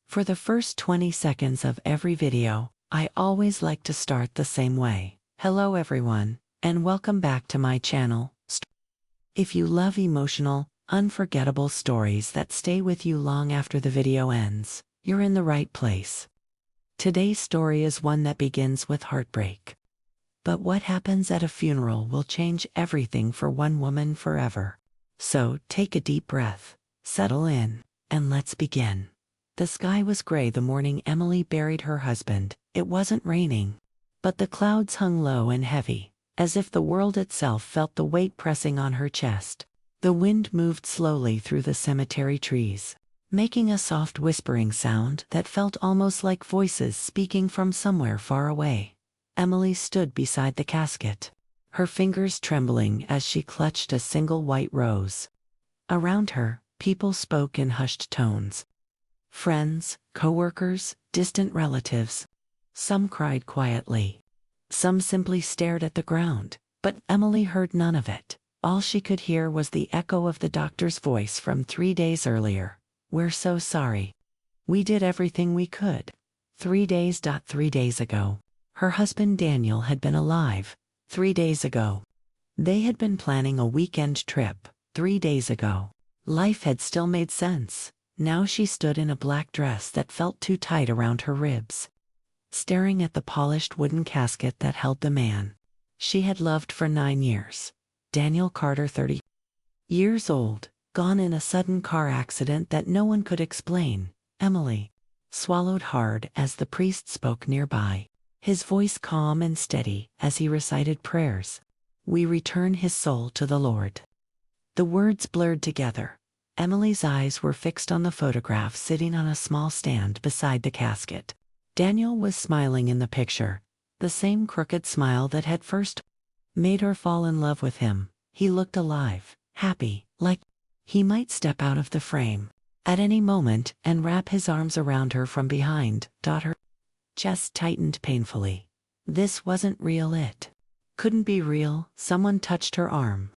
For the first 20 seconds of every video, I always like to start the same way. Hello everyone, and welcome back to my channel. If you love emotional, unforgettable stories that stay with you long after the video ends, you're in the right place. Today's story is one that begins with heartbreak. But what happens at a funeral will change everything for one woman forever. So take a deep breath, settle in, and let's begin. The sky was gray the morning Emily buried her husband. It wasn't raining, but the clouds hung low and heavy, as if the world itself felt the weight pressing on her chest. The wind moved slowly through the cemetery trees, making a soft whispering sound that felt almost like voices speaking from somewhere far away. Emily stood beside the casket, her fingers trembling as she clutched a single white rose. Around her, people spoke in hushed tones. Friends, co-workers, distant relatives. Some cried quietly. Some simply stared at the ground, but Emily heard none of it. All she could hear was the echo of the doctor's voice from 3 days earlier. "We're so sorry. We did everything we could." 3 days. 3 days ago, her husband Daniel had been alive. 3 days ago, they had been planning a weekend trip. 3 days ago, life had still made sense. Now she stood in a black dress that felt too tight around her ribs, staring at the polished wooden casket that held the man she had loved for 9 years. Daniel Carter, 30 years old, gone in a sudden car accident that no one could explain. Emily swallowed hard as the priest spoke nearby, his voice calm and steady as he recited prayers. "We return his soul to the Lord." The words blurred together. Emily's eyes were fixed on the photograph sitting on a small stand beside the casket. Daniel was smiling in the picture, the same crooked smile that had first made her fall in love with him. He looked alive, happy, like he might step out of the frame at any moment and wrap his arms around her from behind. Her chest tightened painfully. This wasn't real. It couldn't be real. Someone touched her arm.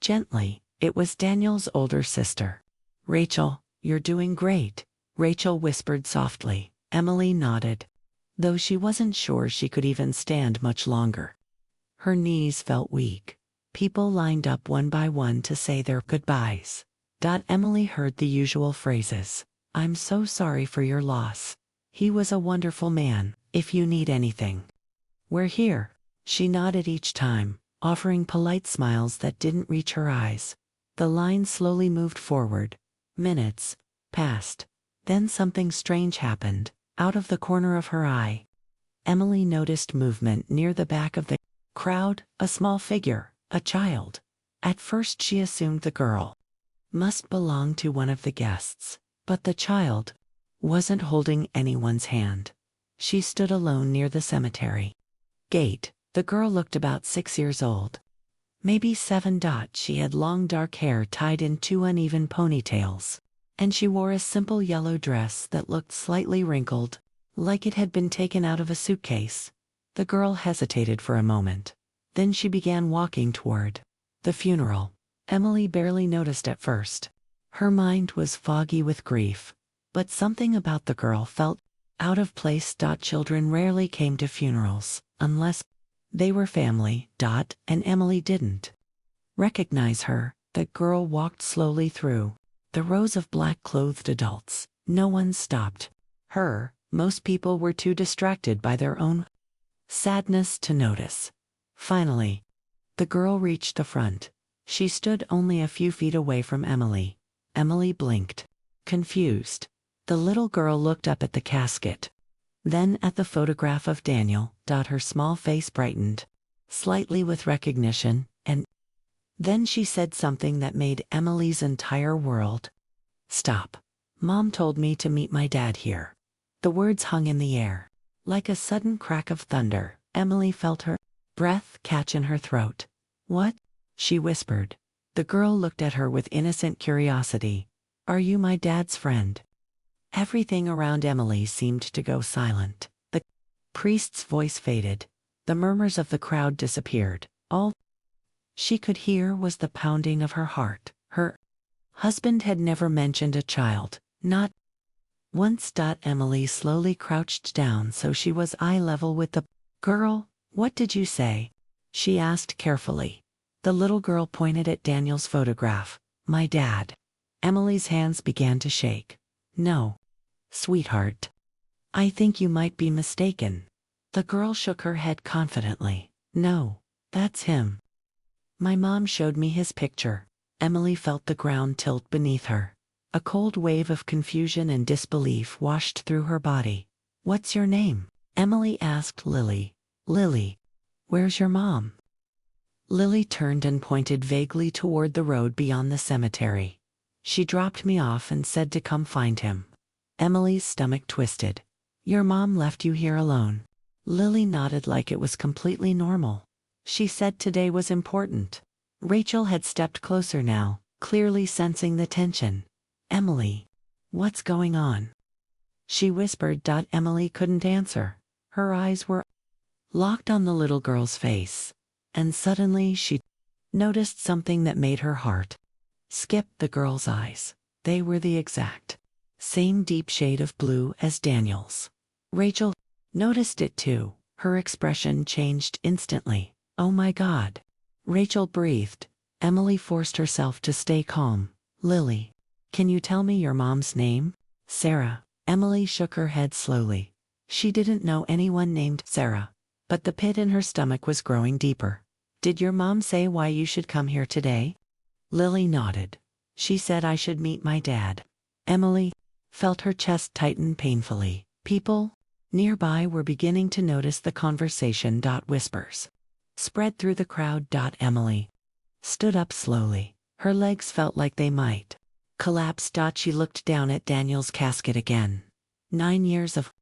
Gently. It was Daniel's older sister. "Rachel, you're doing great," Rachel whispered softly. Emily nodded, though she wasn't sure she could even stand much longer. Her knees felt weak. People lined up one by one to say their goodbyes. Emily heard the usual phrases. "I'm so sorry for your loss. He was a wonderful man. If you need anything, we're here." She nodded each time, offering polite smiles that didn't reach her eyes. The line slowly moved forward. Minutes passed. Then something strange happened. Out of the corner of her eye, Emily noticed movement near the back of the crowd, a small figure, a child. At first she assumed the girl must belong to one of the guests, but the child wasn't holding anyone's hand. She stood alone near the cemetery gate. The girl looked about 6 years old. Maybe 7. She had long dark hair tied in 2 uneven ponytails, and she wore a simple yellow dress that looked slightly wrinkled, like it had been taken out of a suitcase. The girl hesitated for a moment. Then she began walking toward the funeral. Emily barely noticed at first. Her mind was foggy with grief, but something about the girl felt out of place. Children rarely came to funerals, unless they were family. And Emily didn't recognize her. The girl walked slowly through the rows of black-clothed adults. No one stopped her. Most people were too distracted by their own sadness to notice. Finally, the girl reached the front. She stood only a few feet away from Emily. Emily blinked, confused. The little girl looked up at the casket, then at the photograph of Daniel. Her small face brightened slightly with recognition, and then she said something that made Emily's entire world stop. "Mom told me to meet my dad here." The words hung in the air. Like a sudden crack of thunder, Emily felt her breath catch in her throat. "What?" she whispered. The girl looked at her with innocent curiosity. "Are you my dad's friend?" Everything around Emily seemed to go silent. The priest's voice faded. The murmurs of the crowd disappeared. All she could hear was the pounding of her heart. Her husband had never mentioned a child, not Once. Emily slowly crouched down so she was eye level with the girl. What did you say? She asked carefully. The little girl pointed at Daniel's photograph. My dad. Emily's hands began to shake. No. Sweetheart. I think you might be mistaken. The girl shook her head confidently. No, that's him. My mom showed me his picture. Emily felt the ground tilt beneath her. A cold wave of confusion and disbelief washed through her body. What's your name? Emily asked Lily. Lily. Where's your mom? Lily turned and pointed vaguely toward the road beyond the cemetery. She dropped me off and said to come find him. Emily's stomach twisted. Your mom left you here alone. Lily nodded like it was completely normal. She said today was important. Rachel had stepped closer now, clearly sensing the tension. Emily. What's going on? She whispered. Emily couldn't answer. Her eyes were locked on the little girl's face. And suddenly she noticed something that made her heart skip. The girl's eyes. They were the exact same deep shade of blue as Daniel's. Rachel noticed it too. Her expression changed instantly. Oh my God. Rachel breathed. Emily forced herself to stay calm. Lily. Can you tell me your mom's name? Sarah. Emily shook her head slowly. She didn't know anyone named Sarah. But the pit in her stomach was growing deeper. Did your mom say why you should come here today? Lily nodded. She said I should meet my dad. Emily felt her chest tighten painfully. People nearby were beginning to notice the conversation. Whispers spread through the crowd. Emily stood up slowly. Her legs felt like they might collapse. She looked down at Daniel's casket again. 9 years of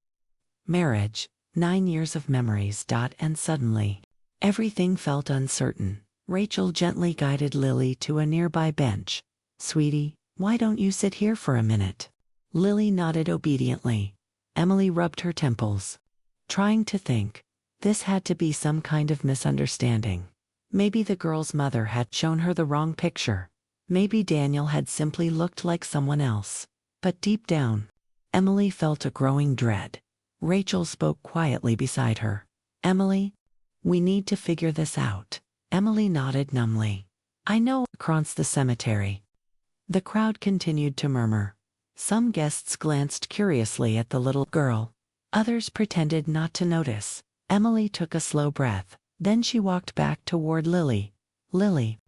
marriage, 9 years of memories. And suddenly, everything felt uncertain. Rachel gently guided Lily to a nearby bench. Sweetie, why don't you sit here for a minute? Lily nodded obediently. Emily rubbed her temples, trying to think. This had to be some kind of misunderstanding. Maybe the girl's mother had shown her the wrong picture. Maybe Daniel had simply looked like someone else. But deep down, Emily felt a growing dread. Rachel spoke quietly beside her. Emily, we need to figure this out. Emily nodded numbly. I know. Across the cemetery. The crowd continued to murmur. Some guests glanced curiously at the little girl. Others pretended not to notice. Emily took a slow breath. Then she walked back toward Lily. Lily,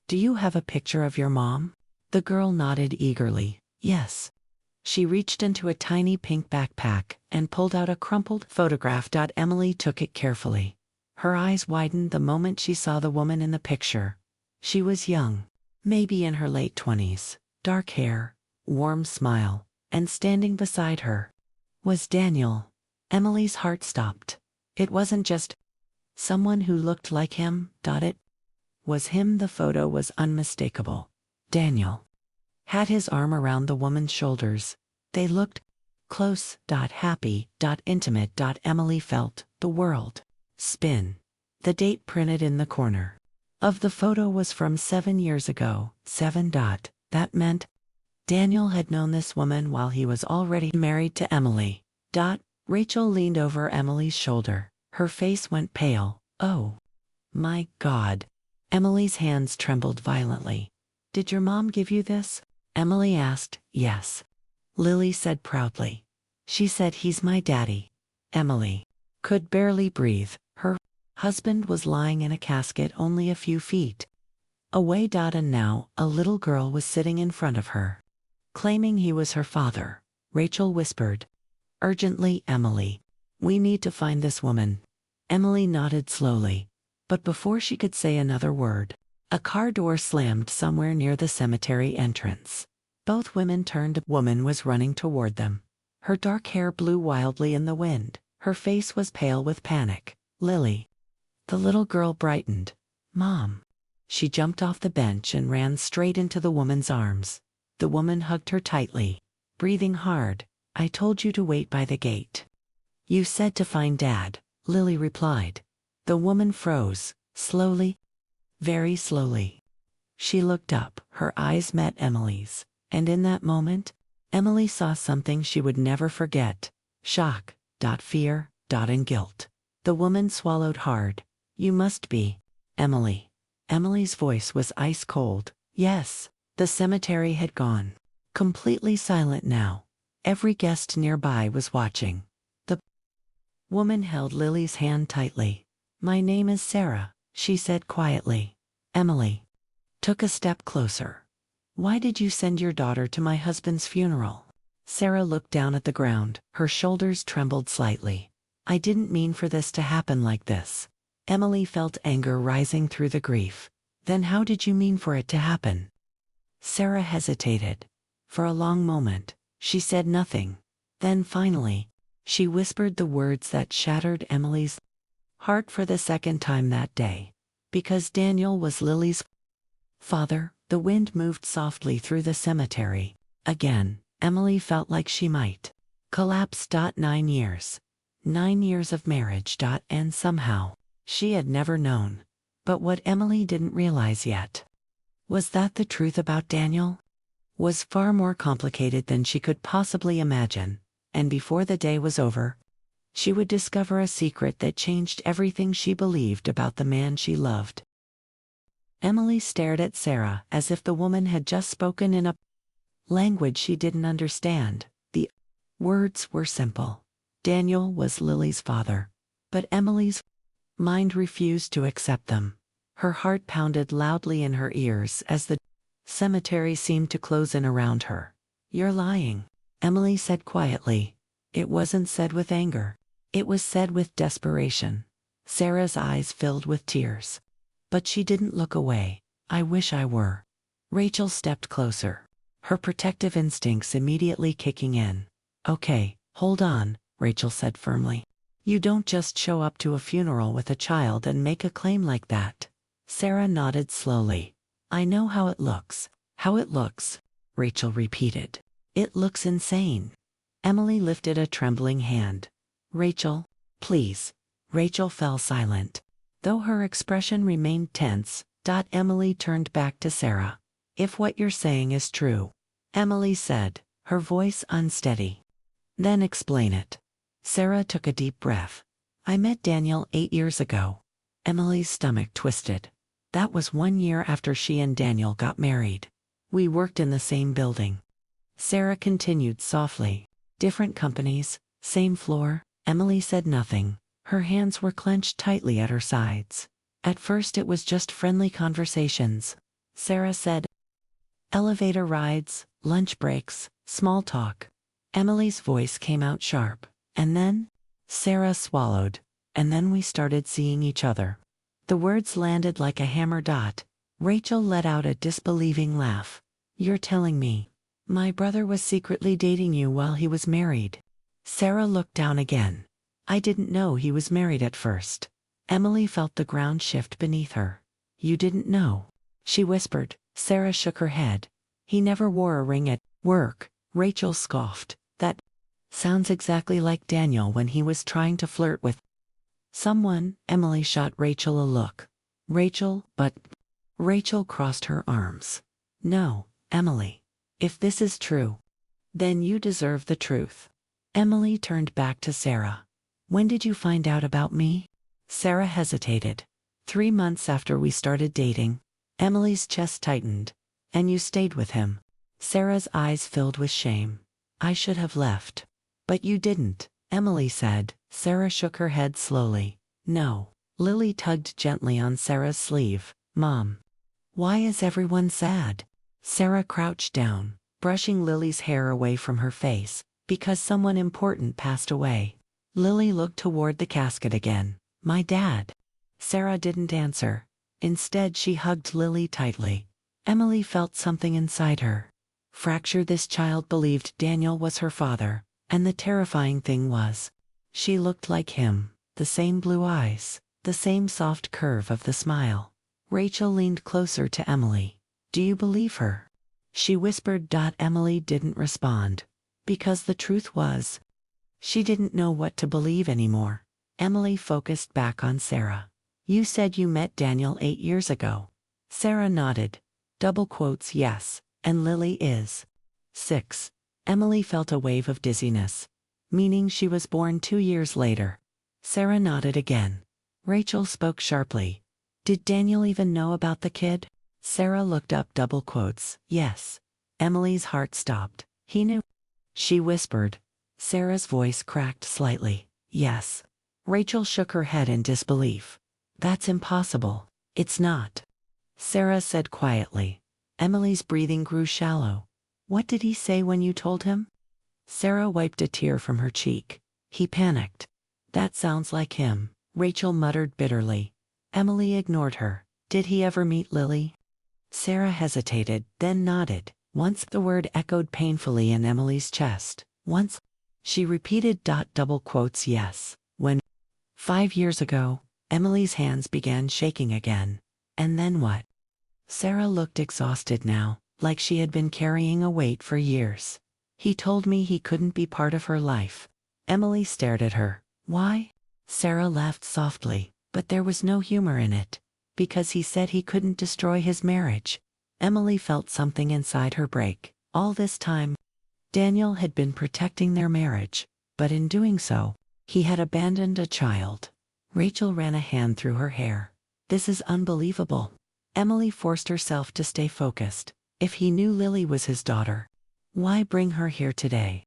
do you have a picture of your mom? The girl nodded eagerly. Yes. She reached into a tiny pink backpack and pulled out a crumpled photograph. Emily took it carefully. Her eyes widened the moment she saw the woman in the picture. She was young, maybe in her late 20s, dark hair, warm smile, and standing beside her was Daniel. Emily's heart stopped. It wasn't just someone who looked like him. It was him. The photo was unmistakable. Daniel had his arm around the woman's shoulders. They looked close, happy, intimate. Emily felt the world spin. The date printed in the corner of the photo was from 7 years ago. 7. That meant Daniel had known this woman while he was already married to Emily. Rachel leaned over Emily's shoulder. Her face went pale. Oh, my God. Emily's hands trembled violently. Did your mom give you this? Emily asked. Yes. Lily said proudly. She said he's my daddy. Emily could barely breathe. Her husband was lying in a casket only a few feet away. And now a little girl was sitting in front of her, claiming he was her father. Rachel whispered urgently, Emily, we need to find this woman. Emily nodded slowly. But before she could say another word, a car door slammed somewhere near the cemetery entrance. Both women turned. A woman was running toward them. Her dark hair blew wildly in the wind. Her face was pale with panic. Lily. The little girl brightened. Mom. She jumped off the bench and ran straight into the woman's arms. The woman hugged her tightly, breathing hard. I told you to wait by the gate. You said to find Dad, Lily replied. The woman froze, slowly, very slowly. She looked up, her eyes met Emily's, and in that moment, Emily saw something she would never forget. Shock, fear, and guilt. The woman swallowed hard. You must be Emily. Emily's voice was ice cold. Yes. The cemetery had gone. Completely silent now. Every guest nearby was watching. The woman held Lily's hand tightly. My name is Sarah, she said quietly. Emily took a step closer. Why did you send your daughter to my husband's funeral? Sarah looked down at the ground. Her shoulders trembled slightly. I didn't mean for this to happen like this. Emily felt anger rising through the grief. Then how did you mean for it to happen? Sarah hesitated. For a long moment, she said nothing. Then finally, she whispered the words that shattered Emily's heart for the second time that day. Because Daniel was Lily's father. The wind moved softly through the cemetery. Again, Emily felt like she might collapse. 9 years. 9 years of marriage. And somehow, she had never known. But what Emily didn't realize yet was that the truth about Daniel was far more complicated than she could possibly imagine, and before the day was over, she would discover a secret that changed everything she believed about the man she loved. Emily stared at Sarah as if the woman had just spoken in a language she didn't understand. The words were simple. Daniel was Lily's father, but Emily's mind refused to accept them. Her heart pounded loudly in her ears as the cemetery seemed to close in around her. You're lying, Emily said quietly. It wasn't said with anger. It was said with desperation. Sarah's eyes filled with tears. But she didn't look away. I wish I were. Rachel stepped closer, her protective instincts immediately kicking in. Okay, hold on, Rachel said firmly. You don't just show up to a funeral with a child and make a claim like that. Sarah nodded slowly. I know how it looks. How it looks, Rachel repeated. It looks insane. Emily lifted a trembling hand. Rachel, please. Rachel fell silent. Though her expression remained tense, Emily turned back to Sarah. If what you're saying is true, Emily said, her voice unsteady. Then explain it. Sarah took a deep breath. I met Daniel 8 years ago. Emily's stomach twisted. That was 1 year after she and Daniel got married. We worked in the same building. Sarah continued softly. Different companies, same floor. Emily said nothing. Her hands were clenched tightly at her sides. At first it was just friendly conversations. Sarah said, elevator rides, lunch breaks, small talk. Emily's voice came out sharp. And then? Sarah swallowed. And then we started seeing each other. The words landed like a hammer. Rachel let out a disbelieving laugh. You're telling me my brother was secretly dating you while he was married? Sarah looked down again. I didn't know he was married at first. Emily felt the ground shift beneath her. You didn't know? She whispered. Sarah shook her head. He never wore a ring at work. Rachel scoffed. That sounds exactly like Daniel when he was trying to flirt with someone. Emily shot Rachel a look. Rachel crossed her arms. No, Emily. If this is true, then you deserve the truth. Emily turned back to Sarah. When did you find out about me? Sarah hesitated. 3 months after we started dating. Emily's chest tightened. And you stayed with him. Sarah's eyes filled with shame. I should have left. But you didn't, Emily said. Sarah shook her head slowly. No. Lily tugged gently on Sarah's sleeve. Mom. Why is everyone sad? Sarah crouched down, brushing Lily's hair away from her face. Because someone important passed away. Lily looked toward the casket again. My dad. Sarah didn't answer. Instead she hugged Lily tightly. Emily felt something inside her fracture. This child believed Daniel was her father, and the terrifying thing was, she looked like him, the same blue eyes, the same soft curve of the smile. Rachel leaned closer to Emily. Do you believe her? She whispered. Emily didn't respond. Because the truth was, she didn't know what to believe anymore. Emily focused back on Sarah. You said you met Daniel 8 years ago. Sarah nodded. Double quotes, yes, and Lily is 6. Emily felt a wave of dizziness, meaning she was born 2 years later. Sarah nodded again. Rachel spoke sharply. Did Daniel even know about the kid? Sarah looked up double quotes. Yes. Emily's heart stopped. He knew. She whispered. Sarah's voice cracked slightly. Yes. Rachel shook her head in disbelief. That's impossible. It's not. Sarah said quietly. Emily's breathing grew shallow. What did he say when you told him? Sarah wiped a tear from her cheek. He panicked. That sounds like him, Rachel muttered bitterly. Emily ignored her. Did he ever meet Lily? Sarah hesitated, then nodded. Once the word echoed painfully in Emily's chest. Once. She repeated double quotes yes. When 5 years ago, Emily's hands began shaking again. And then what? Sarah looked exhausted now, like she had been carrying a weight for years. He told me he couldn't be part of her life. Emily stared at her. Why? Sarah laughed softly, but there was no humor in it. Because he said he couldn't destroy his marriage. Emily felt something inside her break. All this time, Daniel had been protecting their marriage, but in doing so, he had abandoned a child. Rachel ran a hand through her hair. This is unbelievable. Emily forced herself to stay focused. If he knew Lily was his daughter, why bring her here today?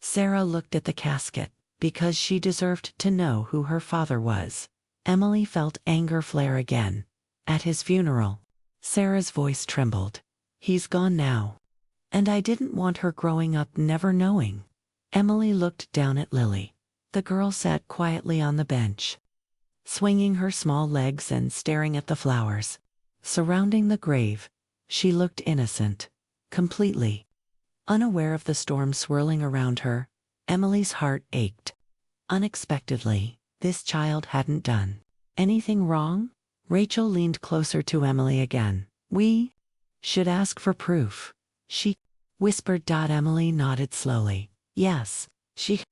Sarah looked at the casket, because she deserved to know who her father was. Emily felt anger flare again. At his funeral, Sarah's voice trembled. He's gone now. And I didn't want her growing up never knowing. Emily looked down at Lily. The girl sat quietly on the bench, swinging her small legs and staring at the flowers surrounding the grave. She looked innocent, completely unaware of the storm swirling around her. Emily's heart ached. Unexpectedly, this child hadn't done anything wrong. Rachel leaned closer to Emily again. We should ask for proof, she whispered. Emily nodded slowly. Yes. She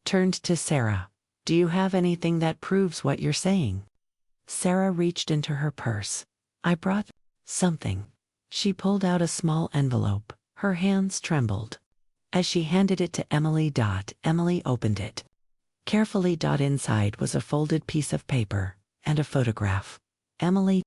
turned to Sarah. Do you have anything that proves what you're saying? Sarah reached into her purse. I brought something. She pulled out a small envelope. Her hands trembled as she handed it to Emily. Emily opened it carefully. Inside was a folded piece of paper and a photograph. Emily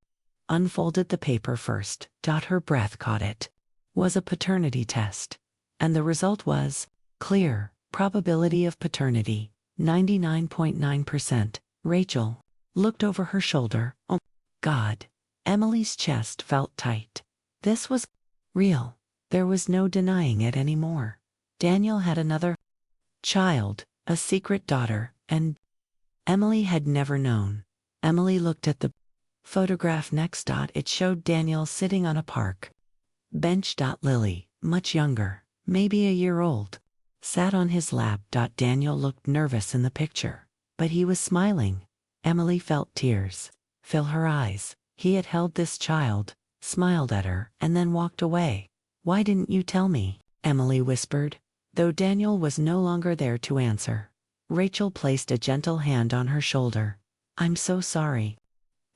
unfolded the paper first. Her breath caught it. Was a paternity test. And the result was clear. Probability of paternity, 99.9%. Rachel looked over her shoulder. Oh, God. Emily's chest felt tight. This was real. There was no denying it anymore. Daniel had another child, a secret daughter, and Emily had never known. Emily looked at the photograph next. It showed Daniel sitting on a park bench. Lily, much younger, maybe a year old, sat on his lap. Daniel looked nervous in the picture, but he was smiling. Emily felt tears fill her eyes. He had held this child, smiled at her, and then walked away. Why didn't you tell me? Emily whispered, though Daniel was no longer there to answer. Rachel placed a gentle hand on her shoulder. I'm so sorry,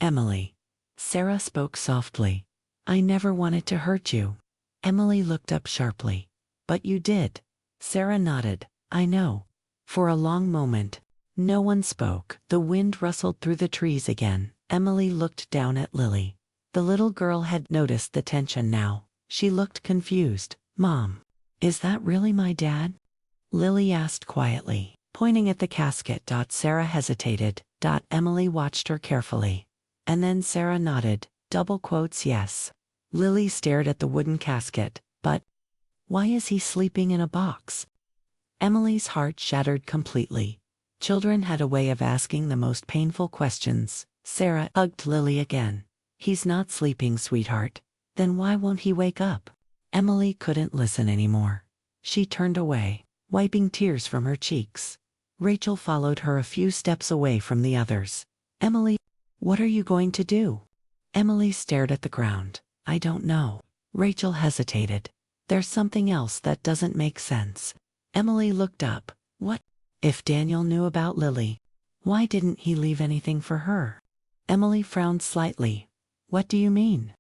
Emily. Sarah spoke softly. I never wanted to hurt you. Emily looked up sharply. But you did. Sarah nodded. I know. For a long moment, no one spoke. The wind rustled through the trees again. Emily looked down at Lily. The little girl had noticed the tension now. She looked confused. Mom, is that really my dad? Lily asked quietly, pointing at the casket. Sarah hesitated. Emily watched her carefully. And then Sarah nodded. Double quotes yes. Lily stared at the wooden casket. But why is he sleeping in a box? Emily's heart shattered completely. Children had a way of asking the most painful questions. Sarah hugged Lily again. He's not sleeping, sweetheart. Then why won't he wake up? Emily couldn't listen anymore. She turned away, wiping tears from her cheeks. Rachel followed her a few steps away from the others. Emily, what are you going to do? Emily stared at the ground. I don't know. Rachel hesitated. There's something else that doesn't make sense. Emily looked up. What? If Daniel knew about Lily, why didn't he leave anything for her? Emily frowned slightly. What do you mean?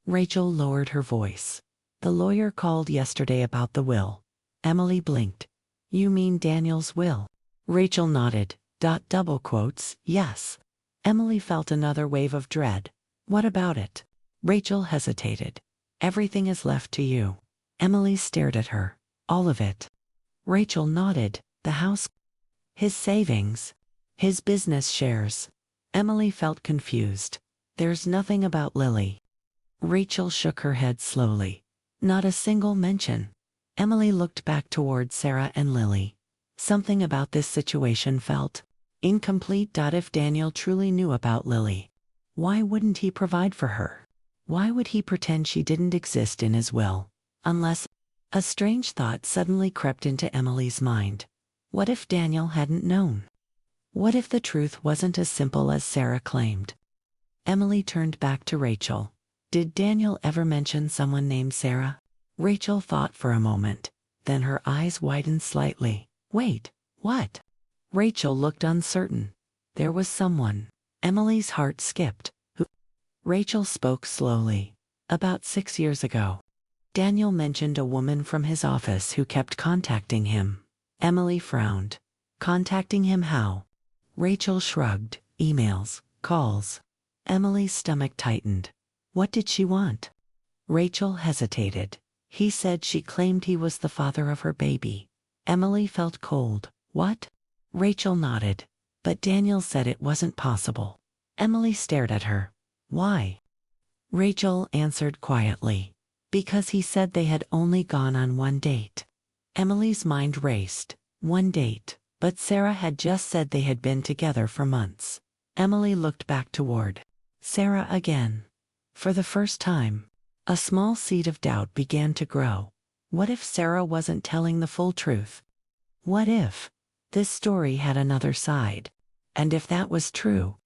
Rachel lowered her voice. The lawyer called yesterday about the will. Emily blinked. You mean Daniel's will? Rachel nodded. Double quotes, yes. Emily felt another wave of dread. What about it? Rachel hesitated. Everything is left to you. Emily stared at her. All of it. Rachel nodded. The house, his savings, his business shares. Emily felt confused. There's nothing about Lily. Rachel shook her head slowly. Not a single mention. Emily looked back toward Sarah and Lily. Something about this situation felt incomplete. If Daniel truly knew about Lily, why wouldn't he provide for her? Why would he pretend she didn't exist in his will? Unless... A strange thought suddenly crept into Emily's mind. What if Daniel hadn't known? What if the truth wasn't as simple as Sarah claimed? Emily turned back to Rachel. Did Daniel ever mention someone named Sarah? Rachel thought for a moment. Then her eyes widened slightly. Wait, what? Rachel looked uncertain. There was someone. Emily's heart skipped. Who? Rachel spoke slowly. About 6 years ago. Daniel mentioned a woman from his office who kept contacting him. Emily frowned. Contacting him how? Rachel shrugged. Emails, calls. Emily's stomach tightened. What did she want? Rachel hesitated. He said she claimed he was the father of her baby. Emily felt cold. What? Rachel nodded. But Daniel said it wasn't possible. Emily stared at her. Why? Rachel answered quietly. Because he said they had only gone on one date. Emily's mind raced. One date. But Sarah had just said they had been together for months. Emily looked back toward Sarah again. For the first time, a small seed of doubt began to grow. What if Sarah wasn't telling the full truth? What if this story had another side? And if that was true,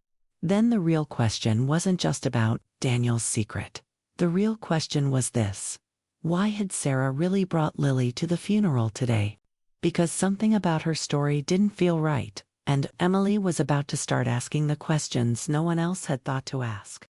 then the real question wasn't just about Daniel's secret. The real question was this. Why had Sarah really brought Lily to the funeral today? Because something about her story didn't feel right, and Emily was about to start asking the questions no one else had thought to ask.